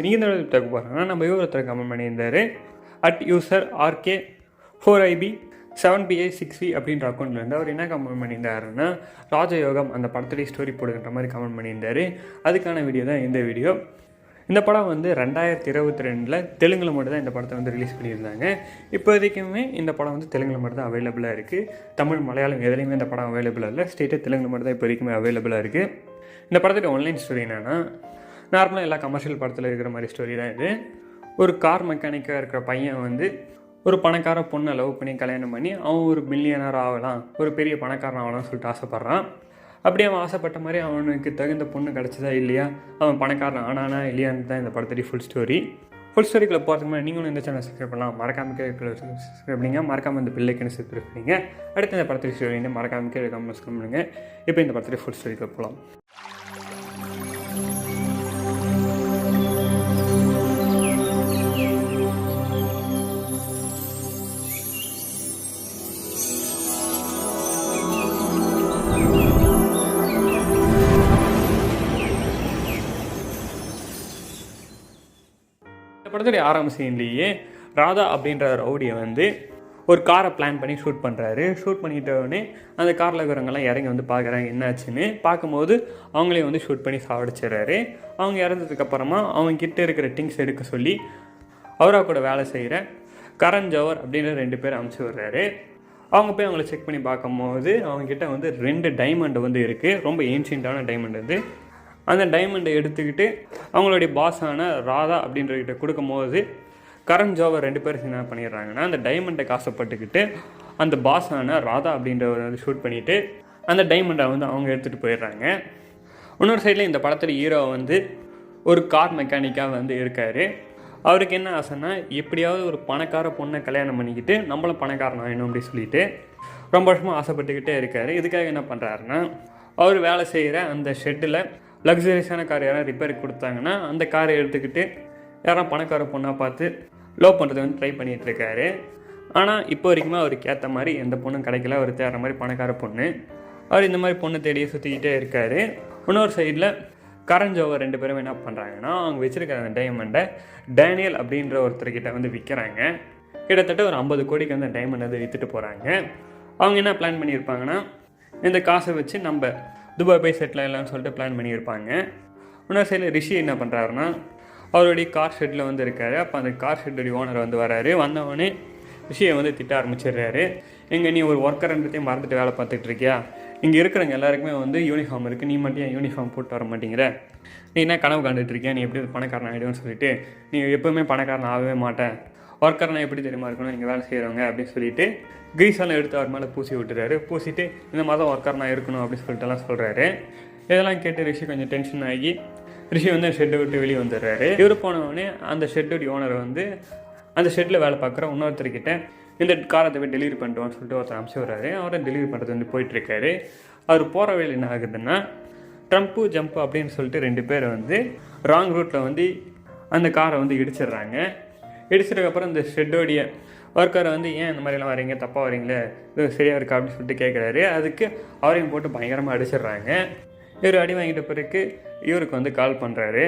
நீங்கள் இந்த இடத்துக்கு போகிறாங்கன்னா நம்ம ஒருத்தர் கமெண்ட் பண்ணியிருந்தார் @user RK4IB7PA6V அப்படின்ற அக்கௌண்ட்லேருந்து அவர் என்ன கமெண்ட் பண்ணியிருந்தாருன்னா ராஜயோகம் அந்த படத்துடைய ஸ்டோரி போடுகின்ற மாதிரி கமெண்ட் பண்ணியிருந்தார். அதுக்கான வீடியோ தான் இந்த வீடியோ. இந்த படம் வந்து 2022 தெலுங்கில் மட்டும் தான் இந்த படத்தை வந்து ரிலீஸ் பண்ணியிருந்தாங்க. இப்போதைக்குமே இந்த படம் வந்து தெலுங்கில் மட்டும் தான் அவைலபிளாக இருக்குது. தமிழ் மலையாளம் எதுலேயுமே இந்த படம் அவைலபிளாக இல்லை. ஸ்டேட்டாக தெலுங்கில் மட்டும் தான் இப்போ வரைக்குமே அவைலபிளாக இருக்குது. இந்த படத்துடைய ஆன்லைன் ஸ்டோரி என்னென்னா நார்மலாக எல்லா கமர்ஷியல் படத்தில் இருக்கிற மாதிரி ஸ்டோரி தான் இது. ஒரு கார் மெக்கானிக்காக இருக்கிற பையன் வந்து ஒரு பணக்கார பொண்ணை லவ் பண்ணி கல்யாணம் பண்ணி அவன் ஒரு மில்லியனர் ஆகலாம், ஒரு பெரிய பணக்காரன் ஆகலாம்னு சொல்லிட்டு ஆசைப்பட்றான். அப்படியே அவன் ஆசைப்பட்ட மாதிரி அவனுக்கு தகுந்த பொண்ணு கிடச்சதா இல்லையா, அவன் பணக்காரன் ஆனானா இல்லையான்னு தான் இந்த படத்துடைய ஃபுல் ஸ்டோரி. ஃபுல் ஸ்டோரிக்குள்ள போகிறதுக்கு முன்னாடி நீங்களும் இந்த சேனல் சப்ஸ்கிரைப் பண்ணலாம். மறக்காமல் சப்ஸ்கிரைப் பண்ணிங்க, மறக்காமல் இந்த பில்லைக்குன்னு சப்ஸ்கிரைப் பண்ணிங்க. அடுத்து இந்த படத்துடைய ஸ்டோரி வந்து மறக்காமல் கமெண்ட்ஸ் பண்ணுங்க. இப்போ இந்த படத்துடைய ஃபுல் ஸ்டோரிக்குள்ள போகலாம். இந்த படத்துடைய ஆரம்ப சீன்லேயே ராதா அப்படின்ற ரவுடியை வந்து ஒரு காரை பிளான் பண்ணி ஷூட் பண்ணுறாரு. ஷூட் பண்ணிட்டோடனே அந்த காரில் இருக்கிறவங்கெல்லாம் இறங்கி வந்து பார்க்குறாங்க என்னாச்சுன்னு. பார்க்கும்போது அவங்களையும் வந்து ஷூட் பண்ணி சாவடிச்சிடறாரு. அவங்க இறந்ததுக்கப்புறமா அவங்க கிட்டே இருக்கிற திங்ஸ் எடுக்க சொல்லி அவராக கூட வேலை செய்கிற கரண் ஜோஹர் அப்படின்ற 2 பேர் அனுப்பிச்சி விடுறாரு. அவங்க போய் அவங்கள செக் பண்ணி பார்க்கும்போது அவங்கக்கிட்ட வந்து 2 டைமண்ட் வந்து இருக்குது. ரொம்ப ஏன்ஷியண்டான டைமண்ட் வந்து. அந்த டைமண்டை எடுத்துக்கிட்டு அவங்களுடைய பாஸான ராதா அப்படின்றகிட்ட கொடுக்கும்போது கரண் ஜோஹர் 2 பேர் என்ன பண்ணிடுறாங்கன்னா அந்த டைமண்டை காசப்பட்டுக்கிட்டு அந்த பாஸான ராதா அப்படின்றவர் வந்து ஷூட் பண்ணிவிட்டு அந்த டைமண்டை வந்து அவங்க எடுத்துகிட்டு போயிடுறாங்க. இன்னொரு சைடில் இந்த படத்தில் ஹீரோ வந்து ஒரு கார் மெக்கானிக்காக வந்து இருக்கார். அவருக்கு என்ன ஆசைன்னா எப்படியாவது ஒரு பணக்கார பொண்ணை கல்யாணம் பண்ணிக்கிட்டு நம்மளும் பணக்காரன் ஆகணும் அப்படின்னு சொல்லிட்டு ரொம்ப வருஷமாக ஆசைப்பட்டுக்கிட்டே இருக்கார். இதுக்காக என்ன பண்ணுறாருன்னா அவர் வேலை செய்கிற அந்த ஷெட்டில் லக்ஸரியஸான கார் யாராவது ரிப்பேருக்கு கொடுத்தாங்கன்னா அந்த காரை எடுத்துக்கிட்டு யாரும் பணக்கார பொண்ணாக பார்த்து லவ் பண்ணுறது வந்து ட்ரை பண்ணிகிட்ருக்காரு. ஆனால் இப்போ வரைக்குமே அவருக்கு ஏற்ற மாதிரி எந்த பொண்ணும் கிடைக்கல. அவர் தேடுற மாதிரி பணக்கார பொண்ணு. அவர் இந்த மாதிரி பொண்ணு தேடியே சுற்றிக்கிட்டே இருக்கார். இன்னொரு சைடில் கரண் ஜோஹர் 2 பேரும் என்ன பண்ணுறாங்கன்னா அவங்க வச்சுருக்கிற அந்த டைமண்டை டேனியல் அப்படின்ற ஒருத்தர்கிட்ட வந்து விற்கிறாங்க. கிட்டத்தட்ட ஒரு 50 கோடிக்கு அந்த டைமண்ட் வந்து விற்றுட்டு போகிறாங்க. அவங்க என்ன பிளான் பண்ணியிருப்பாங்கன்னா இந்த காசை வச்சு நம்ம துபாய் போய் செட்டில் ஆகலாம்னு சொல்லிட்டு பிளான் பண்ணியிருப்பாங்க. இன்னொரு சைடில் ரிஷி என்ன பண்ணுறாருன்னா அவருடைய கார் ஷெட்டில் வந்து இருக்கார். அப்போ அந்த கார் ஷெட்டுடைய ஓனர் வந்து வராரு. வந்தவொடனே ரிஷியை வந்து திட்ட ஆரம்பிச்சிடுறாரு. எங்கே நீ ஒரு ஒர்க்கர்ன்றதையும் மறந்துட்டு வேலை பார்த்துட்டு இருக்கியா? இங்கே இருக்கிறவங்க எல்லாருக்குமே வந்து யூனிஃபார்ம் இருக்குது, நீ மட்டும் ஏன் யூனிஃபார்ம் போட்டு வர மாட்டேங்கிற? நீ என்ன கனவு காண்டுட்டு இருக்கியா? நீ எப்படி பணக்காரன் ஆகிடுவேன்னு சொல்லிட்டு நீ எப்போவுமே பணக்காரன் ஆகவே மாட்டேன். ஒர்க்கர்னால் எப்படி தெரியுமா இருக்கணும் நீங்கள் வேலை செய்கிறவங்க அப்படின்னு சொல்லிட்டு கிரீஸெல்லாம் எடுத்து அவர் மேலே பூசி விட்டுறாரு. பூசிட்டு இந்த மாதிரி தான் ஒர்க்கர்னால் இருக்கணும் அப்படின்னு சொல்லிட்டுலாம் சொல்கிறாரு. இதெல்லாம் கேட்டு ரிஷி கொஞ்சம் டென்ஷன் ஆகி ரிஷி வந்து ஷெட்டை விட்டு வெளியே வந்துடுறாரு. இவர் போனவொடனே அந்த ஷெட்டுடைய ஓனர் வந்து அந்த ஷெட்டில் வேலை பார்க்குற இன்னொருத்தர்கிட்ட இந்த காரத்தை போய் டெலிவரி பண்ணிட்டுவான்னு சொல்லிட்டு ஒருத்தர் அனுப்பிச்சி வர்றாரு. அவரை டெலிவரி பண்ணுறது வந்து போயிட்டுருக்காரு. அவர் போகிற வேலை என்ன ஆகுதுன்னா ட்ரம்ப்பு ஜம்ப்பு அப்படின்னு சொல்லிட்டு 2 பேர் வந்து ராங் ரூட்டில் வந்து அந்த காரை வந்து இடிச்சிடுறாங்க. இடிச்சதுக்கப்புறம் இந்த ஷெட்டோடைய ஒர்க்கரை வந்து ஏன் இந்த மாதிரிலாம் வரீங்க, தப்பாக வரீங்களே, இது சரியாக இருக்கா அப்படின்னு சொல்லிட்டு கேட்குறாரு. அதுக்கு அவரையும் போட்டு பயங்கரமாக அடிச்சிடுறாங்க. இவர் அடி வாங்கிட்ட பிறகு இவருக்கு வந்து கால் பண்ணுறாரு.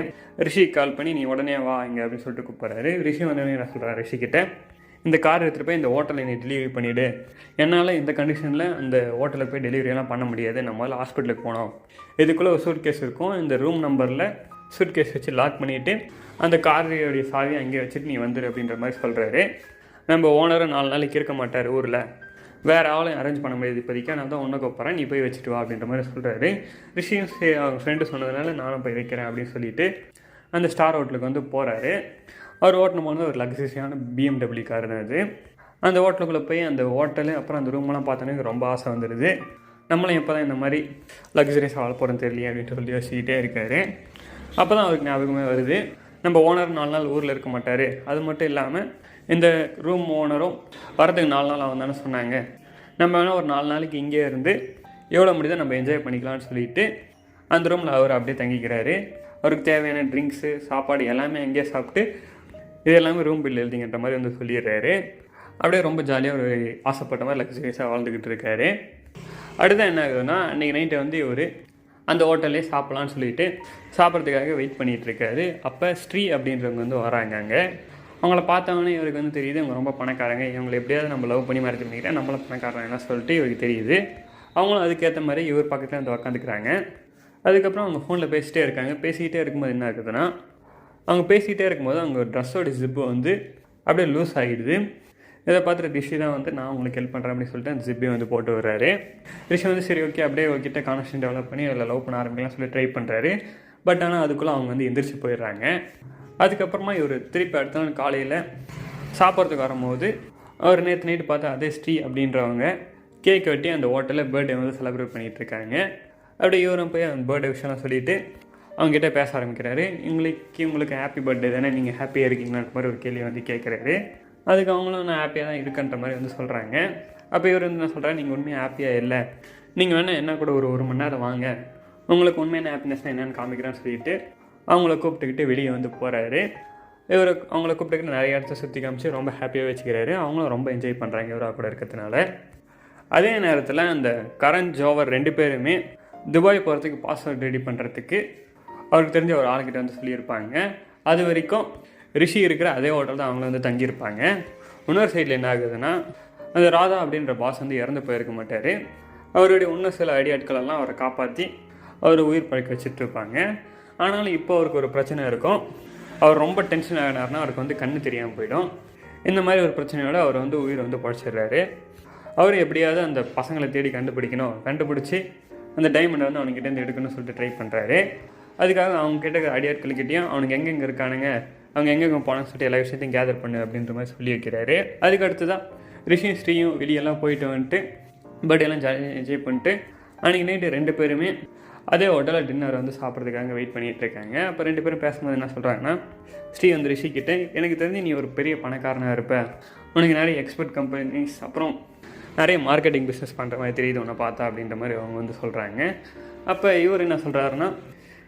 ரிஷிக்கு கால் பண்ணி நீ உடனே வா இங்கே அப்படின்னு சொல்லிட்டு கூப்பிட்றாரு. ரிஷி வந்தோடனே நான் சொல்கிறேன் ரிஷிக்கிட்ட இந்த கார் எடுத்துகிட்டு போய் இந்த ஹோட்டலில் நீ டெலிவரி பண்ணிவிடு. என்னால் இந்த கண்டிஷனில் அந்த ஹோட்டலுக்கு போய் டெலிவரியெல்லாம் பண்ண முடியாது. நம்ம முதல்ல ஹாஸ்பிட்டலுக்கு போனோம். இதுக்குள்ளே ஒரு சூட் கேஸ் இருக்கும். இந்த ரூம் நம்பரில் சூட் கேஸ் வச்சு லாக் பண்ணிவிட்டு அந்த காரோடைய சாவியை அங்கேயே வச்சுட்டு நீ வந்துடு அப்படின்ற மாதிரி சொல்கிறாரு. நம்ம ஓனரும் 4 நாளைக்கு இருக்க மாட்டார் ஊரில், வேறு ஆளையும் அரேஞ்ச் பண்ண முடியாது இப்போதைக்கு, நான் தான் ஒன்றை கூப்பிட்றேன், நீ போய் வச்சுட்டு வா அப்படின்ற மாதிரி சொல்கிறாரு. ரிஷியும் அவங்க ஃப்ரெண்டு சொன்னதுனால நானும் போய் வைக்கிறேன் அப்படின்னு சொல்லிட்டு அந்த ஸ்டார் ஹோட்டலுக்கு வந்து போகிறாரு. அவர் ஓட்டணும் போது ஒரு லக்ஸரியான BMW கார் தான் அது. அந்த ஹோட்டலுக்குள்ளே போய் அந்த ஹோட்டலு அப்புறம் அந்த ரூமெல்லாம் பார்த்தோன்னே ரொம்ப ஆசை வந்துடுது. நம்மளும் எப்போ தான் இந்த மாதிரி லக்ஸரியஸாக வாழ போகிறோம் தெரியலையே அப்படின்ட்டு சொல்லி யோசிச்சுக்கிட்டே இருக்கார். அப்போ தான் அவருக்கு ஞாபகமே வருது நம்ம ஓனர் 4 நாள் ஊரில் இருக்க மாட்டார். அது மட்டும் இல்லாமல் இந்த ரூம் ஓனரும் வரதுக்கு 4 நாள் ஆகும் தானே சொன்னாங்க. நம்ம வேணால் ஒரு 4 நாளைக்கு இங்கே இருந்து எவ்வளோ முடியுதோ நம்ம என்ஜாய் பண்ணிக்கலாம்னு சொல்லிட்டு அந்த ரூமில் அவர் அப்படியே தங்கிக்கிறாரு. அவருக்கு தேவையான ட்ரிங்க்ஸு சாப்பாடு எல்லாமே அங்கேயே சாப்பிட்டு இது எல்லாமே ரூம் பில் எழுதிங்கன்ற மாதிரி வந்து சொல்லிடுறாரு. அப்படியே ரொம்ப ஜாலியாக ஒரு ஆசைப்பட்ட மாதிரி லக்ஸரியஸாக வாழ்ந்துக்கிட்டு இருக்காரு. அடுத்த என்ன ஆகுதுன்னா அன்றைக்கி நைட்டை வந்து இவர் அந்த ஹோட்டல்லே சாப்பிட்லான்னு சொல்லிட்டு சாப்பிட்றதுக்காக வெயிட் பண்ணிகிட்ருக்காரு. அப்போ ஸ்ரீ அப்படின்றவங்க வந்து வராங்க. அங்கே அவங்கள பார்த்தவொடனே இவருக்கு வந்து தெரியுது இவங்க ரொம்ப பணக்காரங்க, இவங்களை எப்படியாவது நம்ம லவ் பண்ணி மறைச்சு பண்ணிக்கிட்டேன், நம்மளும் பணக்காரங்கன்னா சொல்லிட்டு இவருக்கு தெரியுது. அவங்களும் அதுக்கேற்ற மாதிரி இவர் பக்கத்தில் வந்து உக்காந்துக்கிறாங்க. அதுக்கப்புறம் அவங்க ஃபோனில் பேசிகிட்டே இருக்காங்க. பேசிக்கிட்டே இருக்கும்போது என்ன ஆகுதுன்னா, அவங்க பேசிக்கிட்டே இருக்கும்போது அவங்க ட்ரெஸ்ஸோட ஜிப்பு வந்து அப்படியே லூஸ் ஆகிடுது. இதை பார்த்துட்டு ரிஷி தான் வந்து நான் உங்களுக்கு ஹெல்ப் பண்ணுறேன் அப்படின்னு சொல்லிட்டு அந்த ஜிப்பை வந்து போட்டு வர்றாரு. ரிஷி வந்து சரி ஓகே அப்படியே அவர்கிட்ட கான்வர்சேஷன் டெவலப் பண்ணி அதில் லவ் பண்ண ஆரம்பிக்கலாம் சொல்லி ட்ரை பண்ணுறாரு. பட் ஆனால் அதுக்குள்ளே அவங்க வந்து எந்திரிச்சு போயிடுறாங்க. அதுக்கப்புறமா இவர் திருப்பி அடுத்த நாள் காலையில் சாப்பிட்றதுக்கு வரும்போது அவர் நேற்று நைட்டு பார்த்தா அதே ஸ்ரீ அப்படின்றவங்க கேக் வெட்டி அந்த ஹோட்டலில் பர்த்டே வந்து செலிப்ரேட் பண்ணிகிட்ருக்காங்க. அப்படியே இவரும் போய் அந்த பர்த்டே விஷயம்லாம் சொல்லிவிட்டு அவங்ககிட்ட பேச ஆரம்பிக்கிறாரு. உங்களுக்கு ஹாப்பி பர்த்டே தானே, நீங்கள் ஹாப்பியாக இருக்கீங்களான்ற மாதிரி ஒரு கேள்வி வந்து கேட்குறாரு. அதுக்கு அவங்களும் நான் ஹாப்பியாக தான் இருக்குன்ற மாதிரி வந்து சொல்கிறாங்க. அப்போ இவர் வந்து நான் சொல்கிறேன், நீங்கள் உண்மையாக ஹாப்பியாக இல்லை, நீங்கள் வேணால் என்ன கூட ஒரு மணி நேரம் வாங்க, உங்களுக்கு உண்மையான ஹாப்பினஸ்னால் என்னென்னு காமிக்கிறேன்னு சொல்லிட்டு அவங்கள கூப்பிட்டுக்கிட்டு வெளியே வந்து போகிறாரு. இவர் அவங்கள கூப்பிட்டுக்கிட்டு நிறைய இடத்த சுற்றி காமிச்சு ரொம்ப ஹாப்பியாக வச்சுக்கிறாரு. அவங்களும் ரொம்ப என்ஜாய் பண்ணுறாங்க இவராக கூட இருக்கிறதுனால. அதே நேரத்தில் அந்த கரண் ஜோவர் 2 பேருமே துபாய் போகிறதுக்கு பாஸ்போர்ட் ரெடி பண்ணுறதுக்கு அவருக்கு தெரிஞ்ச ஒரு ஆளுக்கிட்ட வந்து சொல்லியிருப்பாங்க. அது வரைக்கும் ரிஷி இருக்கிற அதே ஹோட்டல் தான் அவங்கள வந்து தங்கியிருப்பாங்க. இன்னொரு சைடில் என்ன ஆகுதுன்னா, அந்த ராதா அப்படின்ற பாஸ் வந்து இறந்து போயிருக்க மாட்டார். அவருடைய இன்னும் சில ஐடியாட்களெல்லாம் அவரை காப்பாற்றி அவர் உயிர் பழக்க வச்சுட்டு இருப்பாங்க. ஆனாலும் இப்போ அவருக்கு ஒரு பிரச்சனை இருக்கும். அவர் ரொம்ப டென்ஷன் ஆகினார்னா அவருக்கு வந்து கண்ணு தெரியாமல் போயிடும். இந்த மாதிரி ஒரு பிரச்சனையோடு அவர் வந்து உயிரை வந்து பழிச்சிடுறாரு. அவர் எப்படியாவது அந்த பசங்களை தேடி கண்டுபிடிச்சி அந்த டைமண்டை வந்து அவனுக்கிட்டேருந்து எடுக்கணும்னு சொல்லிட்டு ட்ரை பண்ணுறாரு. அதுக்காக அவங்க கிட்ட ஐடியாட்கள்கிட்டையும் அவனுக்கு எங்கெங்கே இருக்கானுங்க, அவங்க எங்கெங்கே போனான்னு சொல்லிட்டு எல்லா விஷயத்தையும் கேதர் பண்ணு அப்படின்ற மாதிரி சொல்லி வைக்கிறாரு. அதுக்கடுத்து தான் ரிஷியும் ஸ்ரீயும் வெளியெல்லாம் போயிட்டு வந்துட்டு பர்த்டேலாம் ஜாலியாக என்ஜாய் பண்ணிட்டு அன்றைக்கி நைட்டு 2 பேருமே அதே ஹோட்டலில் டின்னர் வந்து சாப்பிட்றதுக்காக வெயிட் பண்ணிகிட்டு இருக்காங்க. அப்போ 2 பேரும் பேசும்போது என்ன சொல்கிறாங்கன்னா, ஸ்ரீ வந்து ரிஷிக்கிட்ட எனக்கு தெரிஞ்சு நீ ஒரு பெரிய பணக்காரனாக இருப்ப, உனக்கு நிறைய எக்ஸ்போர்ட் கம்பெனிஸ் அப்புறம் நிறைய மார்க்கெட்டிங் பிஸ்னஸ் பண்ணுற மாதிரி தெரியுது உன்னை பார்த்தா அப்படின்ற மாதிரி அவங்க வந்து சொல்கிறாங்க. அப்போ இவர் என்ன சொல்கிறாருன்னா,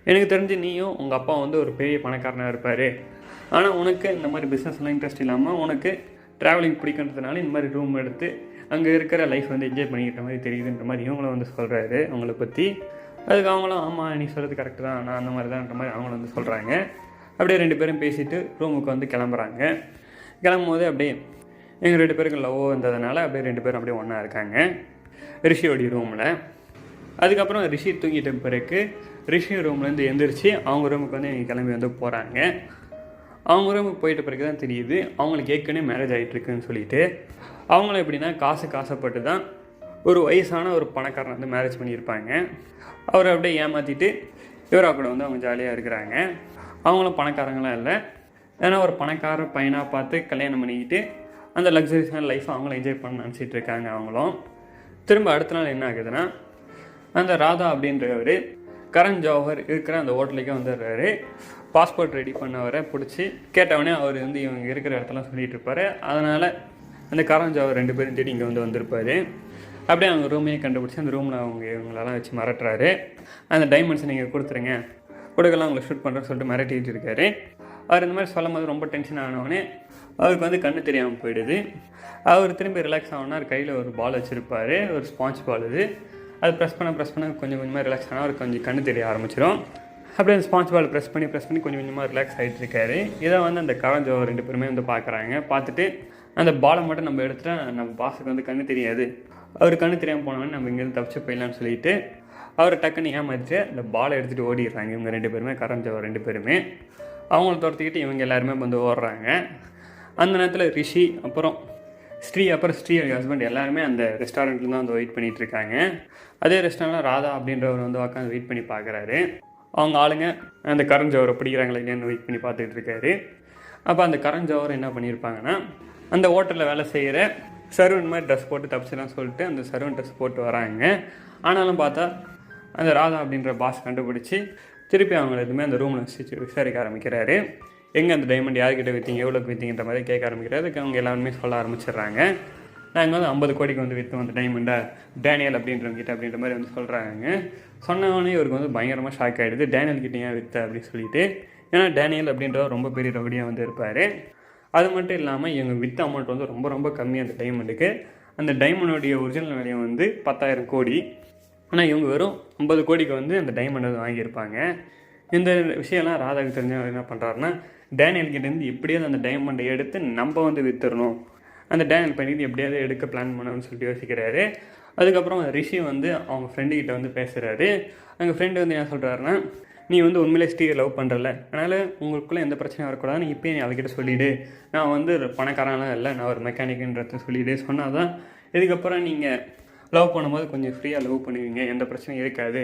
எனக்கு தெரிஞ்சு நீயும் உங்கள் அப்பா வந்து ஒரு பெரிய பணக்காரனாக இருப்பார், ஆனால் உனக்கு இந்த மாதிரி பிஸ்னஸ்லாம் இன்ட்ரெஸ்ட் இல்லாமல் உனக்கு ட்ராவலிங் பிடிக்கிறதுனால இந்த மாதிரி ரூம் எடுத்து அங்கே இருக்கிற லைஃப் வந்து என்ஜாய் பண்ணிக்கிற மாதிரி தெரியுதுன்ற மாதிரி இவங்களும் வந்து சொல்கிறாரு அவங்கள பற்றி. அதுக்கு அவங்களும் ஆமாம் நீ சொல்கிறது கரெக்டு தான், நான் அந்த மாதிரி தான்ன்ற மாதிரி அவங்களும் வந்து சொல்கிறாங்க. அப்படியே 2 பேரும் பேசிவிட்டு ரூமுக்கு வந்து கிளம்புறாங்க. கிளம்பும்போது அப்படியே எங்கள் 2 பேருக்கு லவ் வந்ததுனால அப்படியே 2 பேரும் அப்படியே ஒன்றா இருக்காங்க ரிஷியோடைய ரூமில். அதுக்கப்புறம் ரிஷி தூங்கிட்ட பிறகு ரிஷி ரூம்லேருந்து எந்திரிச்சு அவங்க ரூமுக்கு வந்து எங்கள் கிளம்பி வந்து போகிறாங்க. அவங்க ரூமுக்கு போயிட்ட பிறகு தான் தெரியுது அவங்களுக்கு ஏற்கனவே மேரேஜ் ஆகிட்டுருக்குன்னு சொல்லிட்டு. அவங்களும் எப்படின்னா காசுப்பட்டு தான் ஒரு வயசான ஒரு பணக்காரனை வந்து மேரேஜ் பண்ணியிருப்பாங்க. அவரை அப்படியே ஏமாற்றிட்டு இவராக கூட வந்து அவங்க ஜாலியாக இருக்கிறாங்க. அவங்களும் பணக்காரங்களாம் இல்லை, ஏன்னா ஒரு பணக்கார பையனாக பார்த்து கல்யாணம் பண்ணிக்கிட்டு அந்த லக்ஸரிஸான லைஃப்பை அவங்களும் என்ஜாய் பண்ண நினச்சிட்டு இருக்காங்க. அவங்களும் திரும்ப அடுத்த நாள் என்ன ஆகுதுன்னா, அந்த ராதா அப்படின்றவர் கரண் ஜோஹர் இருக்கிற அந்த ஹோட்டலுக்கே வந்துடுறாரு. பாஸ்போர்ட் ரெடி பண்ணவரை பிடிச்சி கேட்டவொடனே அவர் வந்து இவங்க இருக்கிற இடத்துல சொல்லிகிட்டு இருப்பார். அதனால் அந்த கரண் ஜோஹர் 2 பேரும் தேடி இங்கே வந்திருப்பார். அப்படியே அவங்க ரூமையே கண்டுபிடிச்சி அந்த ரூமில் இவங்களெல்லாம் வச்சு மிரட்டுறாரு. அந்த டைமண்ட்ஸை நீங்கள் கொடுத்துருங்க, கொடுக்கலாம் உங்களை ஷூட் பண்ணுறேன்னு சொல்லிட்டு மிரட்டிகிட்டு இருக்காரு. அவர் இந்த மாதிரி சொல்லும் போது ரொம்ப டென்ஷன் ஆனவொடனே அவருக்கு வந்து கண்ணு தெரியாமல் போயிடுது. அவர் திரும்பி ரிலாக்ஸ் ஆகணும்னா கையில் ஒரு பால் வச்சுருப்பார், ஒரு ஸ்பாஞ்ச் பால். அது ப்ரெஸ் பண்ண கொஞ்சம் கொஞ்சமாக ரிலாக்ஸ் ஆனால் அவருக்கு கொஞ்சம் கண்ணு தெரிய ஆரம்பிச்சிடும். அப்படியே அந்த ஸ்பாஞ்ச் பால் ப்ரெஸ் பண்ணி கொஞ்சம் கொஞ்சமாக ரிலாக்ஸ் ஆகிட்டு இருக்காரு. இதை வந்து அந்த கரண் ஜோஹர் 2 பேருமே வந்து பார்க்குறாங்க. பார்த்துட்டு அந்த பாலை மட்டும் நம்ம எடுத்துட்டா நம்ம பாஸுக்கு வந்து கண்ணு தெரியாது, அவர் கண்ணு தெரியாமல் போனவொடனே நம்ம இங்கேருந்து தப்பிச்சு போயிடலான்னு சொல்லிட்டு அவர் டக்குன்னு ஏமாற்றிட்டு அந்த பாலை எடுத்துகிட்டு ஓடிடுறாங்க. இவங்க 2 பேருமே கரண் ஜோஹர் 2 பேருமே அவங்கள துரத்திக்கிட்டு இவங்க எல்லாருமே வந்து ஓடுறாங்க. அந்த நேரத்தில் ரிஷி அப்புறம் ஸ்ரீ ஹஸ்பண்ட் எல்லாருமே அந்த ரெஸ்டாரண்ட்டில் தான் வந்து வெயிட் பண்ணிகிட்ருக்காங்க. அதே ரெஸ்டாரண்ட்டில் ராதா அப்படின்றவர் வந்து உட்காந்து வெயிட் பண்ணி பார்க்குறாரு. அவங்க ஆளுங்க அந்த கரண் ஜோஹரை பிடிக்கிறாங்களே இல்லையான்னு வெயிட் பண்ணி பார்த்துட்டு இருக்காரு. அப்போ அந்த கரண் ஜோஹர் என்ன பண்ணியிருப்பாங்கன்னா, அந்த ஹோட்டலில் வேலை செய்கிற சர்வன் மாதிரி ட்ரெஸ் போட்டு தப்பிச்சுலாம் சொல்லிட்டு அந்த சர்வன் ட்ரெஸ் போட்டு வராங்க. ஆனாலும் பார்த்தா அந்த ராதா அப்படின்ற பாஸ் கண்டுபிடிச்சி திருப்பி அவங்கள எதுவுமே அந்த ரூமில் வச்சு விசாரிக்க ஆரம்பிக்கிறாரு. எங்கே அந்த டைமண்ட் யார்கிட்ட விற்றீங்க, எவ்வளோக்கு விற்றீங்கன்ற மாதிரி கேட்க ஆரம்பிக்கிறாரு. அதுக்கு அவங்க எல்லாருமே சொல்ல ஆரம்பிச்சிடுறாங்க. நாங்கள் வந்து 50 கோடிக்கு வந்து விற்றோம் அந்த டைமண்டை டேனியல் அப்படின்றவங்கிட்ட அப்படின்ற மாதிரி வந்து சொல்கிறாங்க. சொன்னவொடனே இவருக்கு வந்து பயங்கரமாக ஷாக் ஆகிடுது. டேனியல் கிட்டே ஏன் விற்ற அப்படின்னு சொல்லிட்டு. ஏன்னா டேனியல் அப்படின்றவர் ரொம்ப பெரிய ரவுடியாக வந்து இருப்பார். அது மட்டும் இல்லாமல் இவங்க விற்ற அமௌண்ட் வந்து ரொம்ப ரொம்ப கம்மி அந்த டைமண்டுக்கு. அந்த டைமண்டோடைய ஒரிஜினல் விலையை வந்து 10,000 கோடி. ஆனால் இவங்க வெறும் 50 கோடிக்கு வந்து அந்த டைமண்ட் வந்து வாங்கியிருப்பாங்க. இந்த விஷயம்லாம் ராதாவுக்கு தெரிஞ்சவர் என்ன பண்ணுறாருன்னா, டேனியல் கிட்டேருந்து எப்படியாவது அந்த டைமண்டை எடுத்து நம்ம வந்து விற்றுறணும், அந்த டேனியல் பண்ணிட்டு எப்படியாவது எடுக்க பிளான் பண்ணணும்னு சொல்லிட்டு யோசிக்கிறாரு. அதுக்கப்புறம் ரிஷி வந்து அவங்க ஃப்ரெண்டுக்கிட்ட வந்து பேசுகிறாரு. அவங்க ஃப்ரெண்டு வந்து என்ன சொல்கிறாருன்னா, நீ வந்து உண்மையிலே ஸ்ரீயை லவ் பண்ணுறல, அதனால் உங்களுக்குள்ளே எந்த பிரச்சனையும் வரக்கூடாது, நீ இப்போயே நீ அவகிட்ட சொல்லிவிடு, நான் வந்து பணக்காரன்லாம் இல்லை, நான் ஒரு மெக்கானிக்குன்றத சொல்லிவிடு, சொன்னால் தான் இதுக்கப்புறம் நீங்கள் லவ் பண்ணும்போது கொஞ்சம் ஃப்ரீயாக லவ் பண்ணுவீங்க, எந்த பிரச்சனையும் இருக்காது,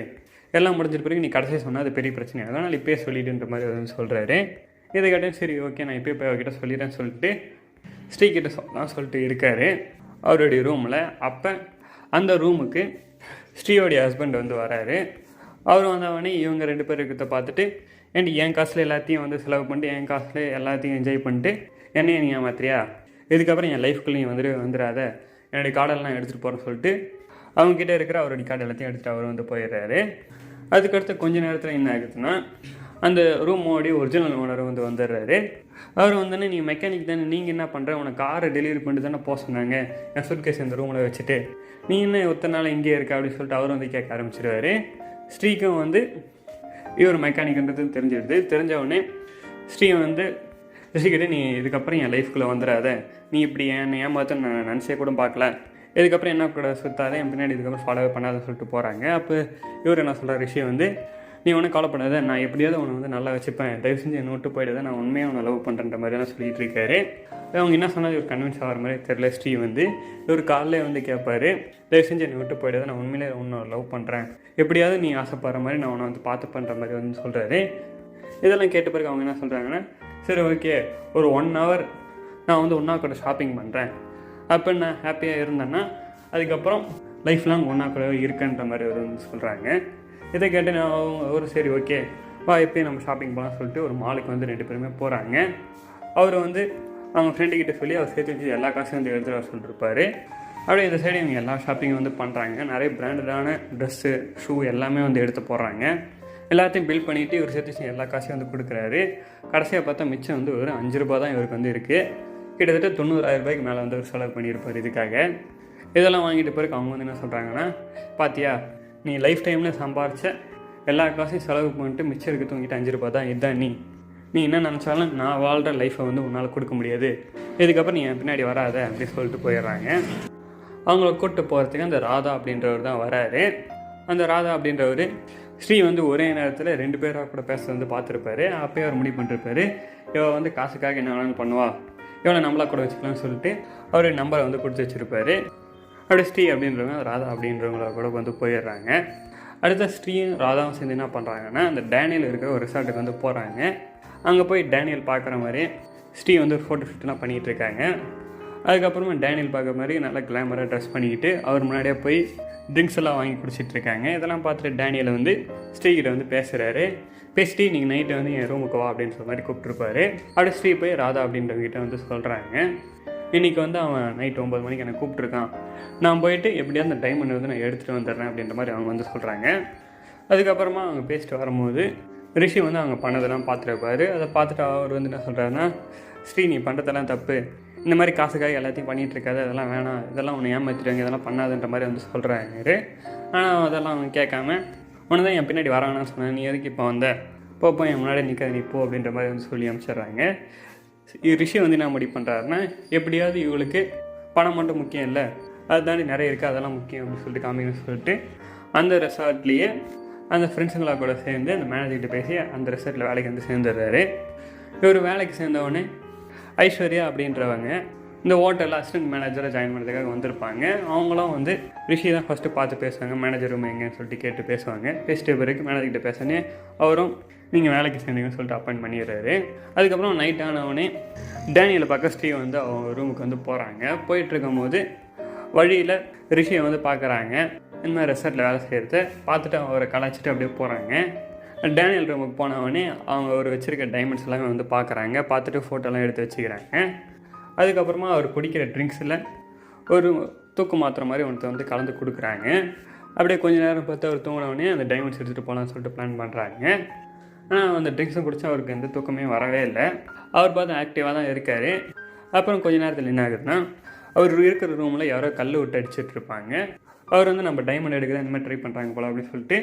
எல்லாம் முடிஞ்சிட்ட பிறகு நீ கடைசியாக சொன்னால் அது பெரிய பிரச்சனை, அதனால் இப்போயே சொல்லிவிடுன்ற மாதிரி வந்து சொல்கிறாரு. இதை கேட்டேன், சரி ஓகே நான் இப்போயே போய் அவகிட்ட சொல்லிடுறேன்னு சொல்லிட்டு ஸ்ரீகிட்ட சொல்லலாம் சொல்லிட்டு இருக்கார் அவருடைய ரூமில். அப்போ அந்த ரூமுக்கு ஸ்ரீயோடைய ஹஸ்பண்ட் வந்து வராரு. அவர் வந்தவொடனே இவங்க 2 பேர் இருக்கிறத பார்த்துட்டு, ஏன்டி என் காசில் எல்லாத்தையும் வந்து செலவு பண்ணிட்டு என் காசில் எல்லாத்தையும் என்ஜாய் பண்ணிட்டு என்னையை நீ ஏமாத்திரியா, இதுக்கப்புறம் என் லைஃப்குள்ளே நீ வந்துடாத, என்னுடைய கார்டெல்லாம் எடுத்துகிட்டு போகிறேன்னு சொல்லிட்டு அவங்ககிட்ட இருக்கிற அவருடைய கார்டு எல்லாத்தையும் எடுத்துகிட்டு அவர் வந்து போயிடுறாரு. அதுக்கடுத்து கொஞ்ச நேரத்தில் என்ன ஆகுதுன்னா, அந்த ரூமோடைய ஒரிஜினல் ஓனர் வந்து வந்துடுறாரு. அவர் வந்தோடனே, நீங்கள் மெக்கானிக் தானே, நீங்கள் என்ன பண்ணுற, உனக்கு காரை டெலிவரி பண்ணிட்டு தானே போக சொன்னாங்க, என் சூட்கேஸ் இந்த ரூமில் வச்சுட்டு நீ என்ன ஒத்த நாள் இங்கே இருக்க அப்படின்னு சொல்லிட்டு அவர் வந்து கேட்க ஆரம்பிச்சிடுவார். ஸ்ரீக்கும் வந்து இவர் மெக்கானிக்ன்றது தெரிஞ்சிடுது. தெரிஞ்சவுடனே ஸ்ரீ வந்து ரிஷிக்கிட்ட, நீ இதுக்கப்புறம் என் லைஃப்குள்ளே வந்துடாத, நீ இப்படி என்னை ஏமாற்ற நான் நினச்சே கூட பார்க்கல, இதுக்கப்புறம் என்ன கூட சுற்றாத, என் பின்னாடி இதுக்கப்புறம் ஃபாலோ பண்ணாத சொல்லிட்டு போகிறாங்க. அப்போ இவர் என்ன சொல்கிறார், ரிஷி வந்து, நீ ஒன்றும் கவலைப்படாத, நான் எப்படியாவது உன்னை வந்து நல்லா வச்சுப்பேன், தயவு செஞ்சு என்னை விட்டு போயிடாத, நான் உண்மையாக உன்னை லவ் பண்ணுறன்ற மாதிரி தான் சொல்லிகிட்டு இருக்காரு. அவங்க என்ன சொன்னால் இவர் கன்வின்ஸ் ஆகிற மாதிரி தெரியல. ஸ்ரீ வந்து இவர் காலையில் வந்து கேட்பாரு, தயவு செஞ்சு என்னை விட்டு போயிடாத, நான் உண்மையிலே உன்னை லவ் பண்ணுறேன், எப்படியாவது நீ ஆசைப்படுற மாதிரி நான் உன்னை வந்து பார்த்து பண்ணுற மாதிரி வந்து சொல்கிறாரு. இதெல்லாம் கேட்ட பிறகு அவங்க என்ன சொல்கிறாங்கன்னா, சரி ஓகே, ஒரு 1 hour நான் வந்து ஒன்றா கூட ஷாப்பிங் பண்ணுறேன், அப்போ நான் ஹாப்பியாக இருந்தேன்னா அதுக்கப்புறம் லைஃப் லாங் ஒன்றா கூட இருக்குன்ற மாதிரி அவர் வந்து சொல்கிறாங்க. இதை கேட்டு நான் ஒரு சரி ஓகே வா எப்போயும் நம்ம ஷாப்பிங் போகலாம் சொல்லிட்டு ஒரு மாலுக்கு வந்து 2 பேருமே போகிறாங்க. அவர் வந்து அவங்க ஃப்ரெண்டுக்கிட்ட சொல்லி அவர் சேர்த்து வச்சு எல்லா காசையும் வந்து எடுத்துகிட்டு வர சொல்லியிருப்பார். அப்படியே இந்த சைடு இவங்க எல்லா ஷாப்பிங் வந்து பண்ணுறாங்க. நிறைய பிராண்டடான ட்ரெஸ்ஸு, ஷூ எல்லாமே வந்து எடுத்து போடுறாங்க. எல்லாத்தையும் பில் பண்ணிவிட்டு இவர் சேர்த்து வச்சு எல்லா காசையும் வந்து கொடுக்குறாரு. கடைசியாக பார்த்தா மிச்சம் வந்து ஒரு 5 ரூபா தான் இவருக்கு வந்து இருக்குது. கிட்டத்தட்ட 90,000 ரூபாய்க்கு மேலே வந்து ஒரு செலவு பண்ணியிருப்பார் இதுக்காக. இதெல்லாம் வாங்கிட்டு பிறகு அவங்க வந்து என்ன சொல்கிறாங்கன்னா, பாத்தியா நீ லைஃப் டைமில் சம்பாரித்த எல்லா காசையும் செலவு பண்ணிட்டு மிச்சம் இருக்க தூங்கிட்டு 5 ரூபா தான், இதுதான் நீ என்ன நினச்சாலும் நான் வாழ்கிற லைஃப்பை வந்து உன்னால் கொடுக்க முடியாது, இதுக்கப்புறம் நீ என் பின்னாடி வராத அப்படின்னு சொல்லிட்டு போயிடுறாங்க. அவங்கள கூப்பிட்டு போகிறதுக்கு அந்த ராதா அப்படின்றவர் தான் வராரு. அந்த ராதா அப்படின்றவர் ஸ்ரீ வந்து ஒரே நேரத்தில் 2 பேராக கூட பேச வந்து பார்த்துருப்பாரு. அப்போயே அவர் முடிவு பண்ணிருப்பாரு, இவள் வந்து காசுக்காக என்ன வேணாலும் பண்ணுவா, இவனை நம்மளா கூட வச்சுக்கலாம்னு சொல்லிட்டு அவர் நம்பரை வந்து கொடுத்து வச்சுருப்பாரு. அப்படியே ஸ்ரீ அப்படின்றவங்க ராதா அப்படின்றவங்கள கூட வந்து போயிடுறாங்க. அடுத்த ஸ்ரீயும் ராதாவும் சேர்ந்து என்ன பண்ணுறாங்கன்னா, அந்த டேனியல் இருக்கிற ஒரு ரிசார்ட்டுக்கு வந்து போகிறாங்க. அங்கே போய் டேனியல் பார்க்குற மாதிரி ஸ்ரீ வந்து ஃபோட்டோ ஷூட்லாம் பண்ணிகிட்டு இருக்காங்க. அதுக்கப்புறமா டேனியல் பார்க்குற மாதிரி நல்லா கிளாமராக ட்ரெஸ் பண்ணிக்கிட்டு அவர் முன்னாடியே போய் ட்ரிங்க்ஸ் எல்லாம் வாங்கி குடிச்சிட்ருக்காங்க. இதெல்லாம் பார்த்துட்டு டேனியல் வந்து ஸ்ரீகிட்ட வந்து பேசுகிறாரு. பேசிட்டு நீங்கள் நைட்டு வந்து என் ரூமுக்கு வா அப்படின்னு சொல்ல மாதிரி கூப்பிட்ருப்பாரு. அப்படியே ஸ்ரீ போய் ராதா அப்படின்றவங்கிட்ட வந்து சொல்கிறாங்க, இன்றைக்கி வந்து அவன் நைட்டு 9 மணிக்கு என்னை கூப்பிட்ருக்கான், நான் போயிட்டு எப்படியாவது அந்த டைமண்ட் வந்து நான் எடுத்துகிட்டு வந்துடுறேன் அப்படின்ற மாதிரி அவங்க வந்து சொல்கிறாங்க. அதுக்கப்புறமா அவங்க பேசிட்டு வரும்போது ரிஷி வந்து அவங்க பண்ணதெல்லாம் பார்த்துருப்பாரு. அதை பார்த்துட்டு அவர் வந்து என்ன சொல்கிறாருன்னா, ஸ்ரீ நீ பண்ணுறதெல்லாம் தப்பு, இந்த மாதிரி காசுக்காக எல்லாத்தையும் பண்ணிகிட்ருக்காது, அதெல்லாம் வேணாம், இதெல்லாம் உன்னை ஏமாற்றிடுவாங்க, இதெல்லாம் பண்ணாதுன்ற மாதிரி வந்து சொல்கிறாரு. ஆனால் அதெல்லாம் அவங்க கேட்காம, உன்னை தான் என் பின்னாடி வராங்கன்னு சொன்னேன், நீ எதுக்கு இப்போ வந்த, போப்போ என் முன்னாடி நிற்காது நீ போ அப்படின்ற மாதிரி வந்து சொல்லி அனுப்பிச்சிடுறாங்க. ரிஷி வந்து என்ன முடிவு பண்ணுறாருன்னா, எப்படியாவது இவளுக்கு பணம் மட்டும் முக்கியம் இல்லை, அது தாண்டி நிறைய இருக்குது, அதெல்லாம் முக்கியம் அப்படின்னு சொல்லிட்டு காமிக்கணும்னு சொல்லிட்டு அந்த ரெசார்ட்லேயே அந்த ஃப்ரெண்ட்ஸுங்களா கூட சேர்ந்து அந்த மேனேஜர்கிட்ட பேசி அந்த ரெசார்ட்டில் வேலைக்கு வந்து சேர்ந்துடுறாரு. இவர் வேலைக்கு சேர்ந்தவொடனே ஐஸ்வர்யா அப்படின்றவங்க இந்த ஹோட்டலில் அசிஸ்டன்ட் மேனேஜராக ஜாயின் பண்ணுறதுக்காக வந்திருப்பாங்க. அவங்களும் வந்து ரிஷி தான் ஃபஸ்ட்டு பார்த்து பேசுவாங்க, மேனேஜர் ரூம் எங்கேன்னு சொல்லிட்டு கேட்டு பேசுவாங்க. பேசிட்டு பிறகு மேனேஜர்கிட்ட பேசினே அவரும் நீங்கள் வேலைக்கு சேர்ந்தீங்கன்னு சொல்லிட்டு அப்பாயின்ட் பண்ணிடுறாரு. அதுக்கப்புறம் நைட் ஆனவொடனே டேனியலை பார்க்க ஸ்ரீ வந்து அவங்க ரூமுக்கு வந்து போகிறாங்க. போயிட்டுருக்கும் போது வழியில் ரிஷியை வந்து பார்க்குறாங்க. இந்த மாதிரி ரெசார்ட்டில் வேலை செய்கிறத பார்த்துட்டு அவரை கலாச்சிட்டு அப்படியே போகிறாங்க. டேனியல் ரூமுக்கு போனவொடனே அவங்க அவர் வச்சுருக்க டைமண்ட்ஸ் எல்லாமே வந்து பார்க்குறாங்க. பார்த்துட்டு ஃபோட்டோலாம் எடுத்து வச்சுக்கிறாங்க. அதுக்கப்புறமா அவர் குடிக்கிற ட்ரிங்க்ஸில் ஒரு தூக்கு மாத்திரை மாதிரி ஒன்று வந்து கலந்து கொடுக்குறாங்க. அப்படியே கொஞ்சம் நேரம் பார்த்து அவர் தூங்கினவொடனே அந்த டைமண்ட்ஸ் எடுத்துகிட்டு போகலான்னு சொல்லிட்டு பிளான் பண்ணுறாங்க. ஆனால் அந்த ட்ரிங்க்ஸும் குடித்தா அவருக்கு எந்த தூக்கமே வரவே இல்லை. அவர் பார்த்து ஆக்டிவாக தான் இருக்கார். அப்புறம் கொஞ்சம் நேரத்தில் என்ன ஆகுதுன்னா, அவர் இருக்கிற ரூமில் யாரோ கல் விட்டு அடிச்சிட்ருப்பாங்க. அவர் வந்து நம்ம டைமண்ட் எடுக்குது இந்த மாதிரி ட்ரை பண்ணுறாங்க போல் அப்படின்னு சொல்லிட்டு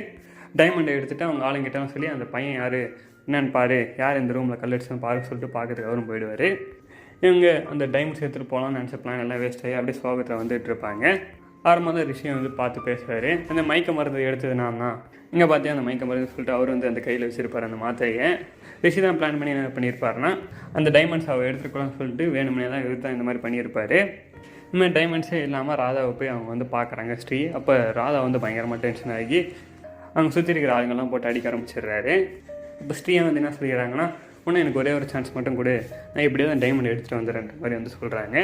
டைமண்டை எடுத்துகிட்டு அவங்க ஆளுங்கிட்டலாம் சொல்லி அந்த பையன் யார் என்னன்னு பாரு, யார் இந்த ரூமில் கல்லடிச்சுன்னு பாருன்னு சொல்லிட்டு பார்க்கறதுக்கு அவரும் போயிடுவார். இவங்க அந்த டைமண்ட்ஸ் எடுத்துகிட்டு போகலான்னு நினச்ச பிளான் எல்லாம் வேஸ்ட் ஆகி அப்படியே சோகத்தில் வந்துட்டு இருப்பாங்க. ஆரம்பமாக தான் ரிஷியை வந்து பார்த்து பேசுவார். அந்த மயக்க மருந்து எடுத்தது நான் தான், இங்கே பார்த்தியா அந்த மயக்க மருந்து சொல்லிட்டு அவர் வந்து அந்த கையில் வச்சுருப்பார் அந்த மாத்திரையை. ரிஷி தான் பிளான் பண்ணி என்ன பண்ணியிருப்பாருன்னா அந்த டைமண்ட்ஸ் அவள் எடுத்துக்கலாம்னு சொல்லிட்டு வேணும்னே தான் எடுத்து இந்த மாதிரி பண்ணியிருப்பார். இனிமேல் டைமண்ட்ஸே இல்லாமல் ராதாவை போய் அவங்க வந்து பார்க்குறாங்க ஸ்ரீ. அப்போ ராதா வந்து பயங்கரமாக டென்ஷன் ஆகி அவங்க சுற்றி இருக்கிற ஆளுங்கள்லாம் போட்டு அடிக்க ஆரம்பிச்சிடுறாரு. இப்போ ஸ்ரீயை வந்து என்ன சொல்லிடுறாங்கன்னா, இன்னும் எனக்கு ஒரே ஒரு சான்ஸ் மட்டும் கொடு, நான் இப்படியே தான் டைமண்ட் எடுத்துகிட்டு வந்துடுறேன்ற மாதிரி வந்து சொல்கிறாங்க.